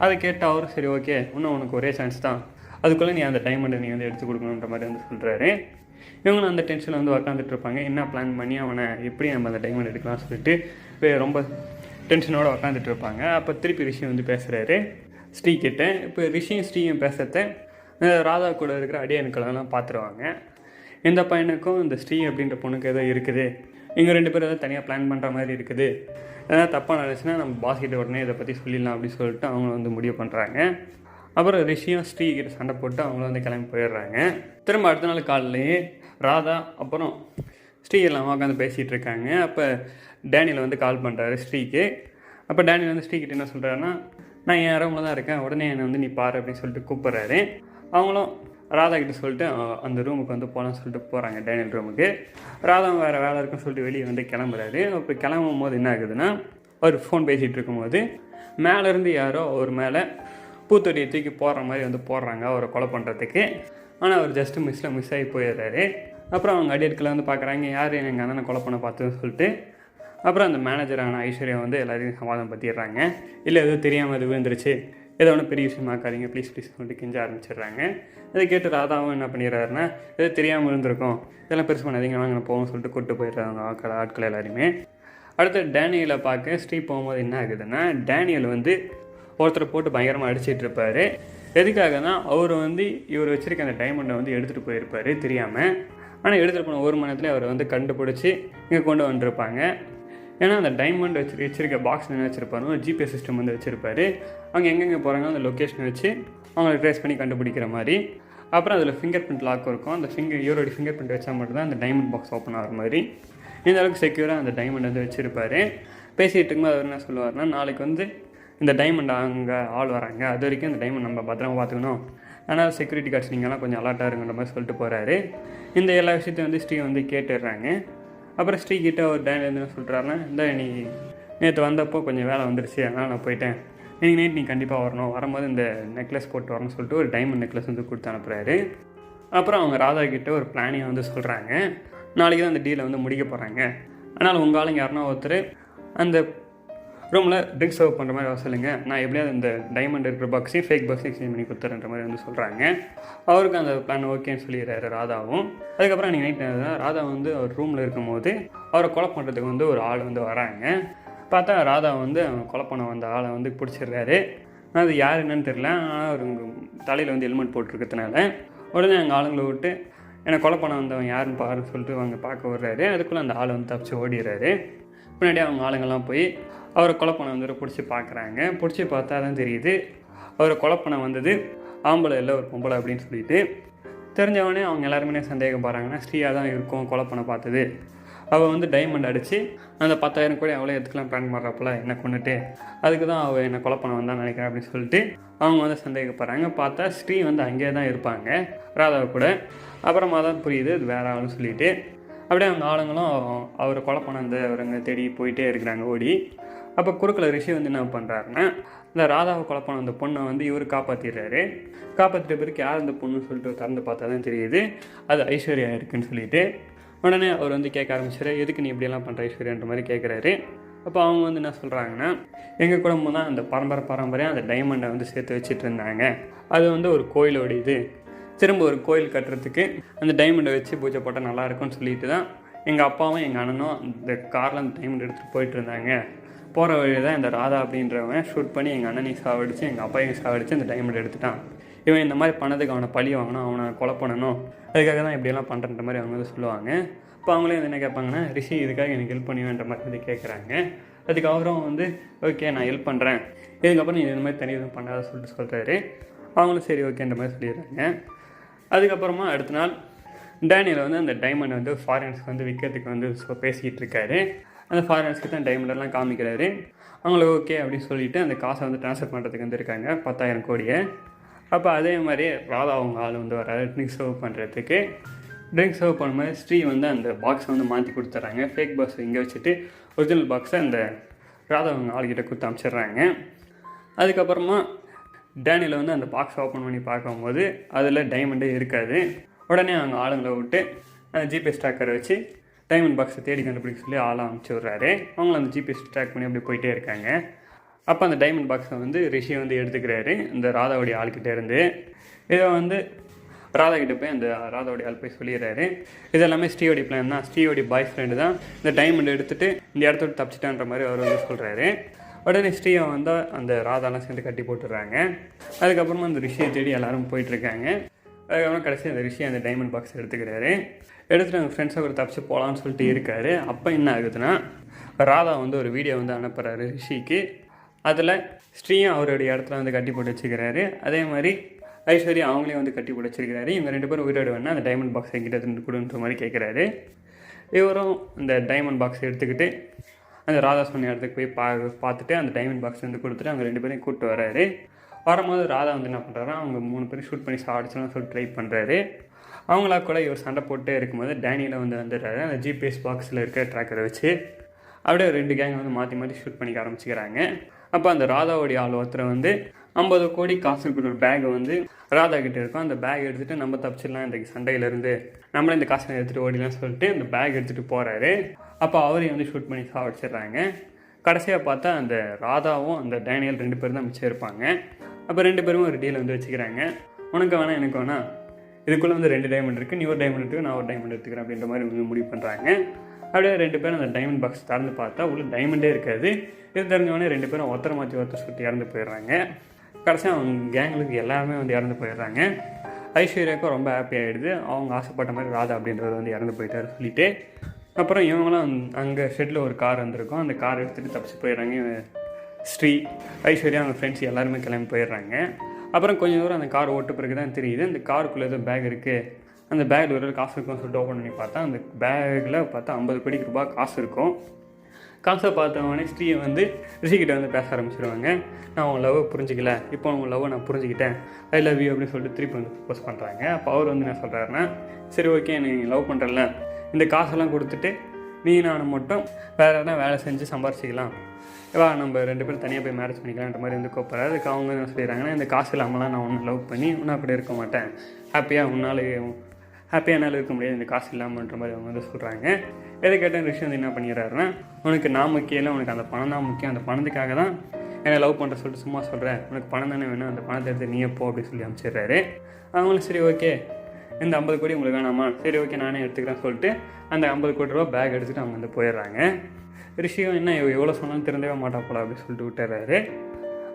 அதை கேட்டால் அவரும் சரி ஓகே, இன்னும் உனக்கு ஒரே சான்ஸ் தான், அதுக்குள்ளே நீ அந்த டைமண்டை நீ வந்து எடுத்து கொடுக்கணுன்ற மாதிரி வந்து சொல்கிறாரு. இவங்களும் அந்த டென்ஷனில் வந்து உட்காந்துட்டு இருப்பாங்க. என்ன பிளான் பண்ணி அவனை எப்படி நம்ம அந்த டைமண்ட் எடுக்கலாம்னு சொல்லிட்டு ரொம்ப டென்ஷனோடு உட்காந்துட்டு இருப்பாங்க. அப்போ திருப்பி ரிஷி வந்து பேசுகிறாரு ஸ்ரீ கிட்ட. இப்போ ரிஷியும் ஸ்ரீயும் பேசுகிறத ராதா கூட இருக்கிற அடியானுக்களெல்லாம் பார்த்துருவாங்க. இந்த பையனுக்கும் இந்த ஸ்ரீ அப்படின்ற பொண்ணுக்கு ஏதோ இருக்குது, இங்கே 2 பேரும் ஏதாவது தனியாக பிளான் பண்ணுற மாதிரி இருக்குது, ஏதாவது தப்பாக நடந்துச்சுன்னா நம்ம பாஸ்கிட்ட உடனே இதை பற்றி சொல்லிடலாம் அப்படின்னு சொல்லிட்டு அவங்க வந்து முடிவு பண்ணுறாங்க. அப்புறம் ரிஷியும் ஸ்ரீ கிட்ட சண்டை போட்டு அவங்களும் வந்து கிளம்பி போயிடுறாங்க. திரும்ப அடுத்த நாள் காலையிலேயே ராதா அப்புறம் ஸ்ரீ எல்லாம் உட்காந்து பேசிகிட்டு இருக்காங்க. அப்போ டேனியல் வந்து கால் பண்ணுறாரு ஸ்ரீக்கு. அப்போ டேனியல் வந்து ஸ்ரீ கிட்ட என்ன சொல்கிறாருன்னா, நான் என் ரூமில் தான் இருக்கேன், உடனே என்னை வந்து நீ பாரு அப்படின்னு சொல்லிட்டு கூப்பிட்றாரு. அவங்களும் ராதா கிட்ட சொல்லிட்டு அந்த ரூமுக்கு வந்து போகலான்னு சொல்லிட்டு போகிறாங்க டேனியல் ரூமுக்கு. ராதா வேறு வேலை இருக்குன்னு சொல்லிட்டு வெளியே வந்து கிளம்புறாரு. அப்போ கிளம்பும் போது என்ன ஆகுதுன்னா, அவர் ஃபோன் பேசிகிட்டு இருக்கும்போது மேலேருந்து யாரோ ஒரு மேலே பூத்தொட்டியை தூக்கி போடுற மாதிரி வந்து போடுறாங்க அவரை கொலை பண்ணுறதுக்கு. ஆனால் அவர் ஜஸ்ட்டு மிஸ் ஆகி போயிடுறாரு. அப்புறம் அவங்க அடியாட்களை வந்து பார்க்குறாங்க, யார் எங்கள் அண்ணனை கொலை பண்ண பார்த்துன்னு சொல்லிட்டு. அப்புறம் அந்த மேனேஜரான ஐஸ்வர்யா வந்து எல்லாரையும் சமாதானம் பற்றிடுறாங்க. இல்லை எதுவும் தெரியாமல் அது விழுந்துருச்சு, ஏதோ ஒன்று பெரிய விஷயமாக்காதீங்க ப்ளீஸ் சொல்லிட்டு கெஞ்ச ஆரம்பிச்சிடுறாங்க. இதை கேட்டு ராதாவும் என்ன பண்ணிடுறாருன்னா, எதோ தெரியாமல் இருந்திருக்கும், இதெல்லாம் பெருசு பண்ணாதீங்க வாங்க போகணும்னு சொல்லிட்டு கூப்பிட்டு போயிடுறாங்க ஆட்கள் எல்லாருமே. அடுத்து டேனியலை பார்க்க ஸ்ரீ போகும்போது என்ன ஆகுதுன்னா, டேனியல் வந்து ஒருத்தரை போட்டு பயங்கரமாக அடிச்சிட்டு இருப்பார். எதுக்காகனா அவர் வந்து இவர் வச்சுருக்க அந்த டைமண்டை வந்து எடுத்துகிட்டு போயிருப்பார் தெரியாமல். ஆனால் எடுத்துகிட்டு போன 1 மணி நேரத்தில் அவரை வந்து கண்டுபிடிச்சி இங்கே கொண்டு வந்துருப்பாங்க. ஏன்னா அந்த டைமண்ட் வச்சுருக்க பாக்ஸ் என்ன வச்சுருப்பாரு, ஒரு ஜிபிஎஸ் சிஸ்டம் வந்து வச்சுருப்பாரு. அவங்க எங்கெங்கே போகிறாங்க அந்த லொக்கேஷனை வச்சு அவங்கள ட்ரேஸ் பண்ணி கண்டுபிடிக்கிற மாதிரி. அப்புறம் அதில் ஃபிங்கர் பிரிண்ட் லாக் இருக்கும். அந்த இவரோட ஃபிங்கர் பிரிண்ட் வச்சா மட்டும்தான் அந்த டைமண்ட் பாக்ஸ் ஓப்பன் ஆகிற மாதிரி இந்த அளவுக்கு செக்யூராக அந்த டைமண்ட் வந்து வச்சுருப்பாரு. பேசிகிட்டு இருக்கும்போது அவர் என்ன சொல்லுவார்னா, நாளைக்கு வந்து இந்த டைமண்ட் அங்கே ஆள் வராங்க, அது வரைக்கும் இந்த டைமண்ட் நம்ம பத்திரமா பார்த்துக்கணும், ஆனால் செக்யூரிட்டி கார்ட்ஸ் நீங்கள்லாம் கொஞ்சம் அலர்ட்டாக இருங்கிற மாதிரி சொல்லிட்டு போகிறாரு. இந்த எல்லா விஷயத்தையும் வந்து ஸ்ரீ வந்து கேட்டுடுறாங்க. அப்புறம் ஸ்ரீ கிட்ட ஒரு டேனியல் வந்து என்ன சொல்கிறாருன்னா, இந்த நீ நேற்று வந்தப்போ கொஞ்சம் வேலை வந்துருச்சு, அதனால் நான் போயிட்டேன், நீங்கள் நைட் நீ கண்டிப்பாக வரணும், வரும்போது இந்த நெக்லஸ் போட்டு வரணும்னு சொல்லிட்டு ஒரு டைமண்ட் நெக்லஸ் வந்து கொடுத்து அனுப்புகிறாரு. அப்புறம் அவங்க ராதா கிட்ட ஒரு பிளானிங் வந்து சொல்கிறாங்க, நாளைக்கு தான் அந்த டீலை வந்து முடிக்க போகிறாங்க, ஆனால் உங்கள் ஆளுங்க யாருன்னா ஒருத்தர் அந்த ரூமில் ட்ரிங்க்ஸ் சர்வ் பண்ணுற மாதிரி வர சொல்லுங்க, நான் எப்படியாவது இந்த டைமண்ட் இருக்கிற பாக்ஸையும் ஃபேக் பாக்ஸையும் எக்ஸ்சேஞ்ச் பண்ணி கொடுத்துறன்ற மாதிரி வந்து சொல்கிறாங்க. அவருக்கு அந்த பிளான் ஓகேன்னு சொல்லிடுறாரு ராதாவும். அதுக்கப்புறம் நீங்கள் நைட் ராதா வந்து அவர் ரூமில் இருக்கும்போது அவரை கொலை பண்ணுறதுக்கு வந்து ஒரு ஆள் வந்து வராங்க. பார்த்தா ராதா வந்து அவன் கொலை பண்ண வந்த ஆளை வந்து பிடிச்சிடுறாரு. அது யார் என்னன்னு தெரில, ஆனால் அவர் தலையில் வந்து ஹெல்மெட் போட்டிருக்கிறதுனால உடனே அங்கே ஆளுங்களை விட்டு என்னை கொலை பண்ண வந்தவன் யாருன்னு பாருன்னு சொல்லிட்டு அவங்க பார்க்க விடுறாரு. அதுக்குள்ளே அந்த ஆளை வந்து தப்பிச்சு ஓடிடுறாரு. பின்னாடி அவங்க ஆளுங்கள்லாம் போய் அவரை கொலை பண்ண வந்து பிடிச்சி பார்க்குறாங்க. பிடிச்சி பார்த்தா தான் தெரியுது அவரை கொலை பண்ண வந்தது ஆம்பளை இல்லை ஒரு பொம்பளை அப்படின்னு சொல்லிட்டு தெரிஞ்சவொடனே அவங்க எல்லாருமே சந்தேகம் பாருங்கன்னா, ஸ்ரீயாக தான் இருக்கும் கொலை பண்ண பார்த்தது, அவள் வந்து டைமண்ட் அடித்து அந்த 10,000 கோடி அவளே எடுத்துக்கலாம் பிளான் பண்ணுறப்பல என்னை கொண்டுட்டு அதுக்கு தான் அவள் என்னை கொலை பண்ண வந்தான்னு நினைக்கிறேன் அப்படின்னு சொல்லிட்டு அவங்க வந்து சந்தேகப்படுறாங்க. பார்த்தா ஸ்ரீ வந்து அங்கேயே தான் இருப்பாங்க ராதாவை கூட. அப்புறமா தான் புரியுது இது வேற ஆளுன்னு சொல்லிட்டு. அப்படியே அவங்க ஆளுங்களும் அவரை கொலை பண்ண அந்த அவருங்க தேடி போயிட்டே இருக்கிறாங்க ஓடி. அப்போ குறுக்கில் ரிஷி வந்து என்ன பண்ணுறாருன்னா, இந்த ராதாவை கொலை பண்ண அந்த பொண்ணை வந்து இவர் காப்பாற்றிடுறாரு. காப்பாற்றிட்ட பிறகு யார் இந்த பொண்ணுன்னு சொல்லிட்டு திறந்து பார்த்தா தான் தெரியுது அது ஐஸ்வர்யா இருக்குன்னு சொல்லிட்டு. உடனே அவர் வந்து கேட்க ஆரம்பிச்சாரு, எதுக்கு நீ இப்படியெல்லாம் பண்ணுற ஐஸ்வர்யான்ற மாதிரி கேட்குறாரு. அப்போ அவங்க வந்து என்ன சொல்கிறாங்கன்னா, எங்கள் குடும்பம் தான் அந்த பரம்பரையாக அந்த டைமண்டை வந்து சேர்த்து வச்சுட்டு இருந்தாங்க, அது வந்து ஒரு கோயிலோட இது, திரும்ப ஒரு கோயில் கட்டுறதுக்கு அந்த டைமண்டை வச்சு பூஜை போட்டால் நல்லாயிருக்கும்னு சொல்லிட்டு தான் எங்கள் அப்பாவும் எங்கள் அண்ணனும் இந்த காரில் அந்த டைமண்ட் எடுத்துகிட்டு போயிட்டு இருந்தாங்க. போகிற வழியில் தான் இந்த ராதா அப்படின்றவன் ஷூட் பண்ணி எங்கள் அண்ணனையும் சாவடிச்சு எங்கள் அப்பாவையும் சாவடிச்சு அந்த டைமண்ட் எடுத்துட்டான். இவன் இந்த மாதிரி பண்ணதுக்கு அவனை பழி வாங்கணும், அவனை கொலை பண்ணணும், அதுக்காக தான் இப்படியெல்லாம் பண்ணுறன்ற மாதிரி அவங்க வந்து சொல்லுவாங்க. இப்போ அவங்களே வந்து என்ன கேட்பாங்கன்னா, ரிஷி இதுக்காக எனக்கு ஹெல்ப் பண்ணுவேன்ற மாதிரி வந்து கேட்குறாங்க. அதுக்கு அவரும் வந்து ஓகே நான் ஹெல்ப் பண்ணுறேன், இதுக்கப்புறம் நீ இந்த மாதிரி தனி எதுவும் பண்ணாத சொல்லிட்டு சொல்கிறாரு. அவங்களும் சரி ஓகேன்ற மாதிரி சொல்லிடுறாங்க. அதுக்கப்புறமா அடுத்த நாள் டேனியல் வந்து அந்த டைமண்ட் வந்து ஃபாரினர்ஸ்க்கு வந்து விற்கிறதுக்கு வந்து பேசிக்கிட்டு இருக்காரு. அந்த ஃபாரினர்ஸ்க்கு தான் டைமண்டெல்லாம் காமிக்கிறாரு. அவங்களுக்கு ஓகே அப்படின்னு சொல்லிட்டு அந்த காசை வந்து ட்ரான்ஸ்ஃபர் பண்ணுறதுக்கு வந்துருக்காங்க 10,000 கோடியை. அப்போ அதே மாதிரி ராதா அவங்க ஆள் வந்து வராது ட்ரிங்க்ஸ் சர்வ் பண்ணுறதுக்கு. ட்ரிங்க்ஸ் சர்வ் பண்ணும்போது ஸ்ரீ வந்து அந்த பாக்ஸை வந்து மாற்றி கொடுத்துட்றாங்க. ஃபேக் பாக்ஸ் இங்கே வச்சுட்டு ஒரிஜினல் பாக்ஸை அந்த ராதா அவங்க ஆள்கிட்ட கொடுத்து அனுப்பிச்சிடுறாங்க. அதுக்கப்புறமா டேனியல் வந்து அந்த பாக்ஸ் ஓப்பன் பண்ணி பார்க்கும்போது அதில் டைமண்டே இருக்காது. உடனே அவங்க ஆளுங்களை விட்டு அந்த ஜிபிஎஸ் ட்ராக்கரை வச்சு டைமண்ட் பாக்ஸை தேடி கண்டுபிடிக்க சொல்லி ஆளாக அனுப்பிச்சி விட்றாரு. அவங்களும் அந்த ஜிபிஎஸ் ட்ராக் பண்ணி அப்படி போயிட்டே இருக்காங்க. அப்போ அந்த டைமண்ட் பாக்ஸை வந்து ரிஷி வந்து எடுத்துக்கிறாரு இந்த ராதாவுடைய ஆள்கிட்ட இருந்து. இதை வந்து ராதா கிட்ட போய் அந்த ராதாவுடைய ஆள் போய் சொல்லிடுறாரு. இது எல்லாமே ஸ்ரீயோடைய பிளான் தான். ஸ்ரீயோடைய பாய் ஃப்ரெண்டு தான் இந்த டைமண்ட் எடுத்துகிட்டு இந்த இடத்த விட்டு தப்பிச்சிட்டான்ற மாதிரி அவர் வந்து சொல்கிறாரு. உடனே ஸ்ரீயை வந்து அந்த ராதாலாம் சேர்ந்து கட்டி போட்டுடுறாங்க. அதுக்கப்புறமா அந்த ரிஷியை தேடி எல்லோரும் போயிட்டுருக்காங்க. அதுக்கப்புறம் கடைசி அந்த ரிஷி அந்த டைமண்ட் பாக்ஸ் எடுத்துக்கிறாரு. எடுத்துகிட்டு அவங்க ஃப்ரெண்ட்ஸை ஒரு தப்பிச்சு போகலான்னு சொல்லிட்டு இருக்காரு. அப்போ என்ன ஆகுதுன்னா ராதா வந்து ஒரு வீடியோ வந்து அனுப்புகிறாரு ரிஷிக்கு. அதில் ஸ்ரீயும் அவருடைய இடத்துல வந்து கட்டி போட்டு வச்சுக்கிறாரு. அதே மாதிரி ஐஸ்வர்யா அவங்களையும் வந்து கட்டி போட்டு வச்சிருக்கிறாரு. இவங்க 2 பேரும் உயிரோடு வேணா அந்த டைமண்ட் பாக்ஸ் எங்கிட்ட இருந்து கொடுன்ற மாதிரி கேட்குறாரு. இவரும் இந்த டைமண்ட் பாக்ஸ் எடுத்துக்கிட்டு அந்த ராதா சொன்ன இடத்துக்கு போய் பார்த்துட்டு அந்த டைமண்ட் பாக்ஸ் வந்து கொடுத்துட்டு அவங்க 2 பேரையும் கூப்பிட்டு வராரு. வரும்போது ராதா வந்து என்ன பண்ணுறாரு, அவங்க 3 பேரும் ஷூட் பண்ணி சாடிச்சலாம் சொல்லி ட்ரை பண்ணுறாரு. அவங்களா கூட இவர் சண்டை போட்டே இருக்கும்போது டேனியில் வந்து வந்துடுறாரு. அந்த ஜிபிஎஸ் பாக்ஸில் இருக்க ட்ராக்கரை வச்சு அப்படியே 2 கேங் வந்து மாற்றி மாற்றி ஷூட் பண்ணிக்க ஆரம்பிச்சிக்கிறாங்க. அப்போ அந்த ராதாவுடைய ஆள் ஒருத்தரை வந்து 50 கோடி காசு இருக்கிற ஒரு பேக்கை வந்து ராதா கிட்டே இருக்கும். அந்த பேக் எடுத்துகிட்டு நம்ம தப்பிச்சிடலாம் இந்த சண்டையிலேருந்து, நம்மளே இந்த காசை எடுத்துகிட்டு ஓடிலாம் சொல்லிட்டு அந்த பேக் எடுத்துகிட்டு போகிறாரு. அப்போ அவரையும் வந்து ஷூட் பண்ணி சாவடிச்சிடுறாங்க. கடைசியாக பார்த்தா அந்த ராதாவும் அந்த டேனியல் 2 பேரும் தான் மிச்சம் இருப்பாங்க. அப்போ 2 பேரும் ஒரு டீல் வந்து வச்சுக்கிறாங்க. உனக்கு வேணாம் எனக்கு வேணாம், இதுக்குள்ளே வந்து 2 டைமண்ட் இருக்குது, நீ ஒரு டைமண்ட் எடுத்துக்க நான் ஒரு டைமண்ட் எடுத்துக்கிறேன் அப்படின்ற மாதிரி வந்து முடிவு பண்ணுறாங்க. அப்படியே 2 பேரும் அந்த டைமண்ட் பாக்ஸ் திறந்து பார்த்தா உள்ள டைமண்டே இருக்காது. இது தெரிஞ்சவொடனே 2 பேரும் ஒருத்தரை மாற்றி ஒருத்தர் சுற்றி இறந்து போயிடுறாங்க. கடைசியாக அவங்க கேங்களுக்கு எல்லாருமே வந்து இறந்து போயிடுறாங்க. ஐஸ்வர்யாவுக்கும் ரொம்ப ஹாப்பி ஆகிடுது. அவங்க ஆசைப்பட்ட மாதிரி ராதா அப்படின்றவர் வந்து இறந்து போயிட்டார் சொல்லிட்டு. அப்புறம் இவங்களாம் அங்கே ஷெட்டில் ஒரு கார் வந்திருக்கும். அந்த கார் எடுத்துகிட்டு தப்பிச்சு போயிடுறாங்க. ஸ்ரீ, ஐஸ்வர்யா, அவங்க ஃப்ரெண்ட்ஸ் எல்லாருமே கிளம்பி போயிடுறாங்க. அப்புறம் கொஞ்சம் தூரம் அந்த கார் ஓட்டு பிறகு தான் தெரியுது அந்த காருக்குள்ளே ஏதோ பேக் இருக்குது. அந்த பேக்கில் ஒரு காசு இருக்கும்னு சொல்லிட்டு ஓப்பன் பண்ணி பார்த்தா அந்த பேக்கில் பார்த்தா 50 கோடி ரூபாய் காசு இருக்கும். காசை பார்த்தவொடனே ஸ்ரீயை வந்து ரிஷிக்கிட்ட வந்து பேச ஆரம்பிச்சிருவாங்க. நான் உன் லவ்வை புரிஞ்சிக்கல, இப்போ உங்கள் லவ்வை நான் புரிஞ்சுக்கிட்டேன், ஐ லவ் யூ அப்படின்னு சொல்லிட்டு திருப்பி வந்து ப்ரப்போஸ் பண்ணுறாங்க. அப்போ அவர் வந்து என்ன சொல்கிறாருன்னா, சரி ஓகே நீ லவ் பண்ணுறல, இந்த காசெல்லாம் கொடுத்துட்டு நீ நான் மட்டும் வேறு எதனா வேலை செஞ்சு சம்பாரிச்சிக்கலாம், வா நம்ம 2 பேரும் தனியாக போய் மேரேஜ் பண்ணிக்கலான்ற மாதிரி வந்து கூப்பிட்றாரு. அதுக்கு அவங்க என்ன சொல்லிடுறாங்கன்னா, இந்த காசு இல்லாமலாம் நான் ஒன்று லவ் பண்ணி இன்னும் அப்படி இருக்க மாட்டேன், ஹாப்பியாக என்னால் இருக்க முடியாது இந்த காசு இல்லாமன்ற மாதிரி அவங்க வந்து சொல்கிறாங்க. எதை கேட்டால் விஷயம் வந்து என்ன பண்ணிடுறாருன்னா, உனக்கு நான் முக்கியம் இல்லை, உனக்கு அந்த பணம் தான் முக்கியம், அந்த பணத்துக்காக தான் என்னை லவ் பண்ணுற சொல்லிட்டு சும்மா சொல்கிறேன், உனக்கு பணம் தானே வேணும், அந்த பணத்தை எடுத்து நீயே போ அப்படின்னு சொல்லி அனுப்பிச்சிடுறாரு. அவங்களும் சரி ஓகே இந்த 50 கோடி உங்களுக்கு வேணாமா, சரி ஓகே நானே எடுத்துக்கிறேன்னு சொல்லிட்டு அந்த 50 கோடி ரூபா பேக் எடுத்துகிட்டு அவங்க வந்து போயிடுறாங்க. ரிஷியும் என்ன எவ்வளோ சொன்னாலும் திறந்தவே மாட்டா போல அப்படின்னு சொல்லிட்டு விட்டுறாரு.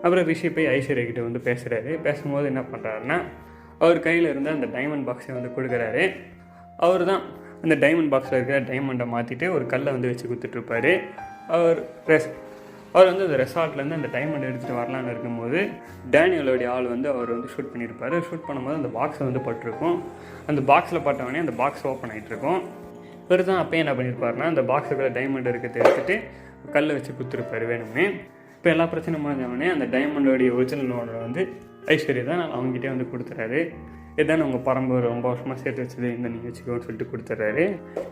அப்புறம் ரிஷி போய் ஐஸ்வர்யா கிட்ட வந்து பேசுகிறாரு. பேசும்போது என்ன பண்ணுறாருன்னா, அவர் கையில் இருந்த அந்த டைமண்ட் பாக்ஸை வந்து கொடுக்குறாரு. அவர் தான் அந்த டைமண்ட் பாக்ஸில் இருக்கிற டைமண்டை மாற்றிட்டு ஒரு கல்லை வந்து வச்சு கொடுத்துட்ருப்பாரு. அவர் வந்து அந்த ரெசார்ட்லேருந்து அந்த டைமண்ட் எடுத்துகிட்டு வரலான்னு இருக்கும்போது டேனியலோடைய ஆள் வந்து அவர் வந்து ஷூட் பண்ணியிருப்பார். ஷூட் பண்ணும்போது அந்த பாக்ஸை வந்து பட்டிருக்கும். அந்த பாக்ஸில் பட்டவொடனே அந்த பாக்ஸ் ஓப்பன் ஆகிட்ருக்கும். இவர் தான் அப்போ என்ன பண்ணியிருப்பாருன்னா, அந்த பாக்ஸுக்குள்ள டைமண்ட் இருக்கிறத எடுத்துகிட்டு கல்லை வச்சு கொடுத்துருப்பாரு வேணும்னு. இப்போ எல்லா பிரச்சனையும் முடிஞ்சவொடனே அந்த டைமண்டோடைய ஒரிஜினல் ஓனர் வந்து ஐஸ்வர்யா தான் அவங்ககிட்டே வந்து கொடுத்துறாரு. இதுதான் உங்கள் பரம்பரை ரொம்ப வருஷமாக சேர்த்து வச்சது, இந்த நீங்கள் வச்சுக்கோன்னு சொல்லிட்டு கொடுத்துட்றாரு.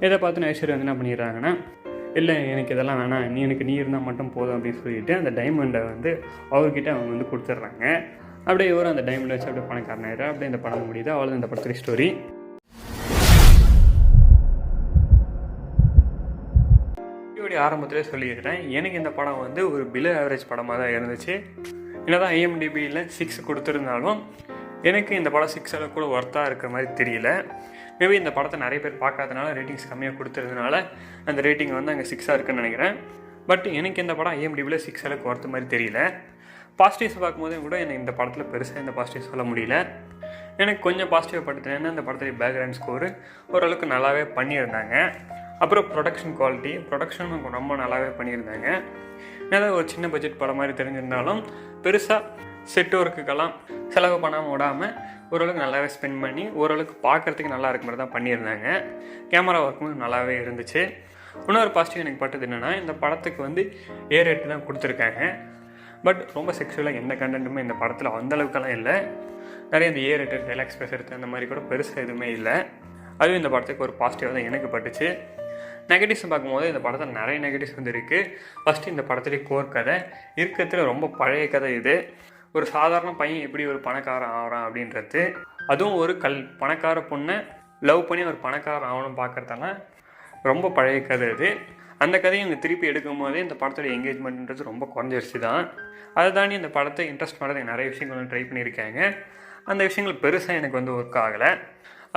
இதை பார்த்து ஐஸ்வர்யா வந்து என்ன பண்ணிடுறாங்கன்னா, இல்லை எனக்கு இதெல்லாம் வேணாம், நீ இருந்தால் மட்டும் போதும் அப்படின்னு சொல்லிட்டு அந்த டைமண்டை வந்து அவர்கிட்ட அவங்க வந்து கொடுத்துட்றாங்க. அப்படியே இவரும் அந்த டைமண்டை வச்சு அப்படியே பணக்காரனாயிரம். அப்படியே இந்த படம் முடியுது. அவ்வளோதான் இந்த படத்துடைய ஸ்டோரி. ஆரம்பத்திலே சொல்லியிருக்கிறேன், எனக்கு இந்த படம் வந்து ஒரு பிலோ ஆவரேஜ் படமாக தான் இருந்துச்சு. என்னதான் IMDbயில் 6 கொடுத்துருந்தாலும் எனக்கு இந்த படம் 6 அளவு கூட ஒர்த்தாக இருக்கிற மாதிரி தெரியல. மேபி இந்த படத்தை நிறைய பேர் பார்க்காதனால ரேட்டிங்ஸ் கம்மியாக கொடுத்துருந்தனால அந்த ரேட்டிங் வந்து அங்கே 6 இருக்குன்னு நினைக்கிறேன். பட் எனக்கு இந்த படம் IMDbயில் 6 அளவுக்கு ஒர்த்த மாதிரி தெரியல. பாசிட்டிவ்ஸ் பார்க்கும்போது கூட எனக்கு இந்த படத்தில் பெருசாக இந்த பாசிட்டிவ் சொல்ல முடியல. எனக்கு கொஞ்சம் பாசிட்டிவ் படுத்துனேன்னா இந்த படத்துடைய பேக்ரவுண்ட் ஸ்கோரு ஓரளவுக்கு நல்லாவே பண்ணியிருந்தாங்க. அப்புறம் ப்ரொடக்ஷன் ரொம்ப நல்லாவே பண்ணியிருந்தாங்க. ஏதாவது ஒரு சின்ன பட்ஜெட் படம் மாதிரி தெரிஞ்சிருந்தாலும் பெருசாக செட் ஒர்க்குக்கெல்லாம் செலவு பண்ணாமல் விடாமல் ஓரளவுக்கு நல்லாவே ஸ்பெண்ட் பண்ணி ஓரளவுக்கு பார்க்குறதுக்கு நல்லா இருக்க மாதிரி தான் பண்ணியிருந்தாங்க. கேமரா ஒர்க்கும் நல்லாவே இருந்துச்சு. இன்னொரு பாசிட்டிவ் எனக்கு பட்டது என்னென்னா, இந்த படத்துக்கு வந்து A-ரேட் தான் கொடுத்துருக்காங்க. பட் ரொம்ப செக்ஷுவலாக எந்த கண்டென்ட்டுமே இந்த படத்தில் அந்தளவுக்கெல்லாம் இல்லை. நிறைய இந்த A-ரேட் ரிலாக்ஸ் பேசுகிறது அந்த மாதிரி கூட பெருசாக எதுவுமே இல்லை. அதுவும் இந்த படத்துக்கு ஒரு பாசிட்டிவாக தான் எனக்கு பட்டுச்சு. நெகட்டிவ்ஸ் பார்க்கும்போது இந்த படத்தில் நிறைய நெகட்டிவ்ஸ் வந்து இருக்குது. ஃபஸ்ட்டு இந்த படத்துலேயே கோர் கதை இருக்கிறதுல ரொம்ப பழைய கதை இது. ஒரு சாதாரண பையன் எப்படி ஒரு பணக்காரன் ஆகிறான் அப்படின்றது, அதுவும் ஒரு பணக்கார பொண்ணை லவ் பண்ணி ஒரு பணக்காரன் ஆகணும் பார்க்குறதெல்லாம் ரொம்ப பழைய கதை இது. அந்த கதையை இவங்க திருப்பி எடுக்கும் போதே இந்த படத்தோட என்கேஜ்மெண்ட்ன்றது ரொம்ப குறைஞ்சிருச்சு தான். அதை தாண்டி இந்த படத்தை இன்ட்ரெஸ்ட் பண்ணுறது நிறைய விஷயங்கள் வந்து ட்ரை பண்ணியிருக்காங்க. அந்த விஷயங்கள் பெருசாக எனக்கு வந்து ஒர்க் ஆகலை.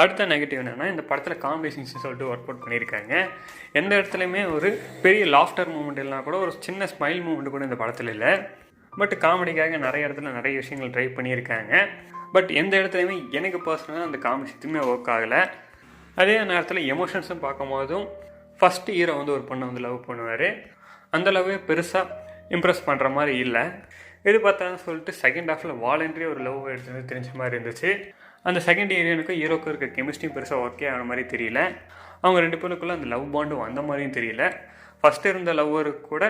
அடுத்த நெகட்டிவ் என்னென்னா, இந்த படத்தில் காமெடி சீன்ஸ் சொல்லிட்டு ஒர்க் அவுட் பண்ணியிருக்காங்க. எந்த இடத்துலையுமே ஒரு பெரிய லாஃப்டர் மூமெண்ட் இல்லைனா கூட ஒரு சின்ன ஸ்மைல் மூமெண்ட் கூட இந்த படத்தில் இல்லை. பட் காமெடிக்காக நிறைய இடத்துல நிறைய விஷயங்கள் ட்ரை பண்ணியிருக்காங்க. பட் எந்த இடத்துலையுமே எனக்கு பர்சனலாக அந்த காமெடி எதுவுமே ஒர்க் ஆகலை. அதே நேரத்தில் எமோஷன்ஸும் பார்க்கும்போதும் ஃபஸ்ட்டு ஹீரோ வந்து ஒரு பொண்ணை வந்து லவ் பண்ணுவார். அந்த லவ்வே பெருசாக இம்ப்ரெஸ் பண்ணுற மாதிரி இல்லை. எது பார்த்தாலும் சொல்லிட்டு செகண்ட் ஹாஃபில் வாலண்டரி ஒரு லவ் எடுத்து தெரிஞ்ச மாதிரி இருந்துச்சு. அந்த செகண்ட் ஹீரோனுக்கும் ஹீரோக்கும் இருக்க கெமிஸ்ட்ரி பெருசாக ஒர்க்கே ஆன மாதிரி தெரியல. அவங்க 2 பேருக்குள்ளே அந்த லவ் பாண்டும் வந்த மாதிரியும் தெரியல. ஃபஸ்ட்டு இருந்த லவ்வருக்கு கூட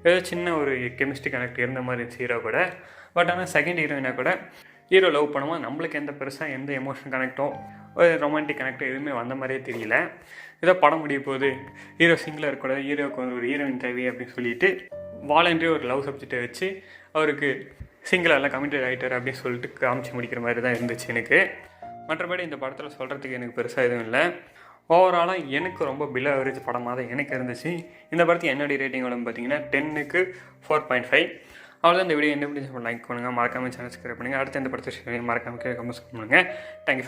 ஏதோ சின்ன ஒரு கெமிஸ்ட்ரி கனெக்ட் இருந்த மாதிரி இருந்துச்சு ஹீரோ கூட. பட் ஆனால் செகண்ட் ஹீரோயினா கூட ஹீரோ லவ் பண்ணும்போது நம்மளுக்கு எந்த பெருசாக எந்த எமோஷன் கனெக்டோ ஒரு ரொமான்டிக் கனெக்டோ எதுவுமே வந்த மாதிரியே தெரியல. ஏதோ படம் முடிய போகுது, ஹீரோ சிங்கிளாக இருக்கக்கூடாது, ஹீரோவுக்கு வந்து ஒரு ஹீரோயின் தேவை அப்படின்னு சொல்லிட்டு வாலண்டரி ஒரு லவ் சப்ஜெக்டை வச்சு அவருக்கு சிங்கிளாக கமிட்டட் ஆகிட்டார் அப்படின்னு சொல்லிட்டு காமிச்சு முடிக்கிற மாதிரி தான் இருந்துச்சு எனக்கு. மற்றபடி இந்த படத்தில் சொல்கிறதுக்கு எனக்கு பெருசாக எதுவும் இல்லை. ஓவராலாக எனக்கு ரொம்ப பிலோ ஆவரேஜ் படமாக தான் எனக்கு இருந்துச்சு. இந்த படத்துக்கு என்னுடைய ரேட்டிங் எவ்வளோன்னு பார்த்தீங்கன்னா 10க்கு 4.5. அவ்வளோதான். இந்த வீடியோ என்ன பிடிச்சி லைக் பண்ணுங்கள், மறக்காமல் சேனல் சப்ஸ்கிரைப் பண்ணுங்கள். அடுத்த இந்த படத்தை மறக்காமல் கமெண்ட்ஸ் பண்ணுங்கள். தேங்க்யூ.